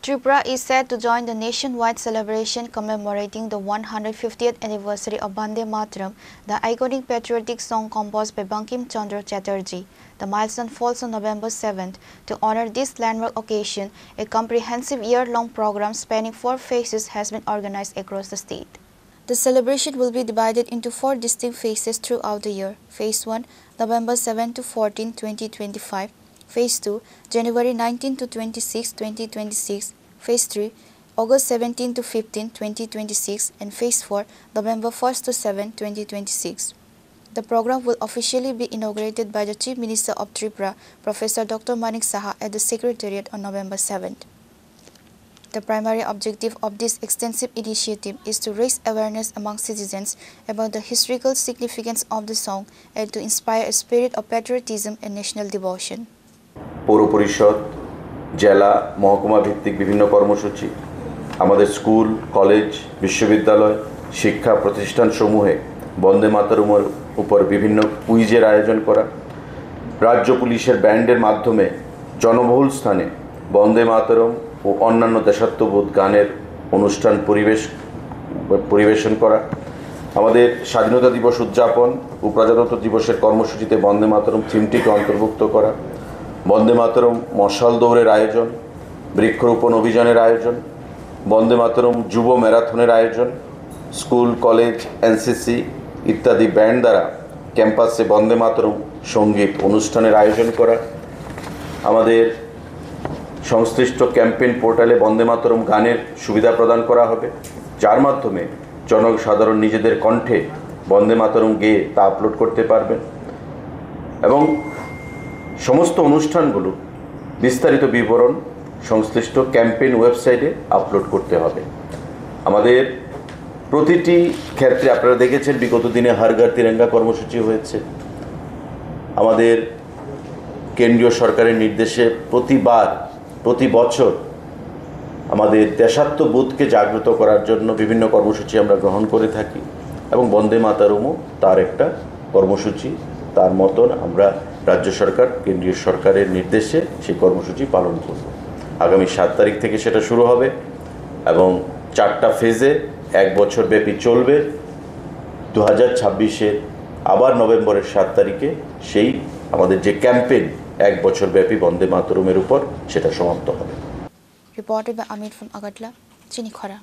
Tripura is set to join the nationwide celebration commemorating the 150th anniversary of Vande Mataram, the iconic patriotic song composed by Bankim Chandra Chatterjee. The milestone falls on November 7th. To honor this landmark occasion, a comprehensive year-long program spanning 4 phases has been organized across the state. The celebration will be divided into 4 distinct phases throughout the year. Phase 1, November 7 to 14, 2025. Phase 2, January 19 to 26, 2026. Phase 3, August 17 to 15, 2026. And Phase 4, November 1 to 7, 2026. The program will officially be inaugurated by the Chief Minister of Tripura, Professor Dr. Manik Saha, at the Secretariat on November 7th. The primary objective of this extensive initiative is to raise awareness among citizens about the historical significance of the song and to inspire a spirit of patriotism and national devotion. পৌর পরিষদ জেলা মহকুমা ভিত্তিক বিভিন্ন কর্মসূচি আমাদের school college বিশ্ববিদ্যালয় শিক্ষা প্রতিষ্ঠানসমূহে বন্দে মাতরমের উপর বিভিন্ন কুইজের আয়োজন করা রাজ্য পুলিশের ব্যান্ডের মাধ্যমে জনবহুল স্থানে বন্দে মাতরম ও অন্যান্য দেশাত্মবোধ গানের অনুষ্ঠান পরিবেশন করা আমাদের স্বাধীনতা দিবস উদযাপন ও প্রজাতন্ত্র দিবসের কর্মসূচিতে বন্দে মাতরম থিমটিকে অন্তর্ভুক্ত করা বন্দে মাতরম মশাল দৌড়ের আয়োজন বৃক্ষরোপণ অভিযানের আয়োজন বন্দে মাতরম যুব ম্যারাথনের আয়োজন স্কুল কলেজ এনসিসি ইত্যাদি ব্যান্ড দ্বারা ক্যাম্পাসে বন্দে মাতরম সঙ্গীত অনুষ্ঠানের আয়োজন করা আমাদের সংশ্লিষ্ট ক্যাম্পেইন পোর্টালে বন্দে মাতরম গানের সুবিধা প্রদান করা হবে যার মাধ্যমে জনসাধারণ নিজেদের কণ্ঠে বন্দে মাতরম গেয়ে তা আপলোড করতে পারবেন এবং সমস্ত অনুষ্ঠানগুলো বিস্তারিত বিবরণ সংশ্লিষ্ট ক্যাম্পেইন ওয়েবসাইটে আপলোড করতে হবে আমাদের প্রতিটি ক্ষেত্রে আপনারা দেখেছেন বিগত দিনে হর ঘর তিরঙ্গা কর্মসূচি হয়েছে আমাদের কেন্দ্রীয় সরকারের নির্দেশে প্রতি বছর আমাদের দেশাত্মবোধকে জাগ্রত করার জন্য বিভিন্ন কর্মসূচি আমরা গ্রহণ করে থাকি এবং বন্দে মাতরমও তার একটা কর্মসূচি তার মতন আমরা রাজ্য সরকার কেন্দ্রীয় সরকারের নির্দেশে সেই কর্মসূচি পালন করব আগামী 7 তারিখ থেকে সেটা শুরু হবে এবং 4টা ফেজে 1 বছর ব্যাপী চলবে 2026-এর আবার নভেম্বরের 7 তারিখে সেই আমাদের যে ক্যাম্পেইন 1 বছর ব্যাপী বন্দে মাতরমের উপর সেটা সমাপ্ত হবে Reported by Amit from Agatla, Chinikhara.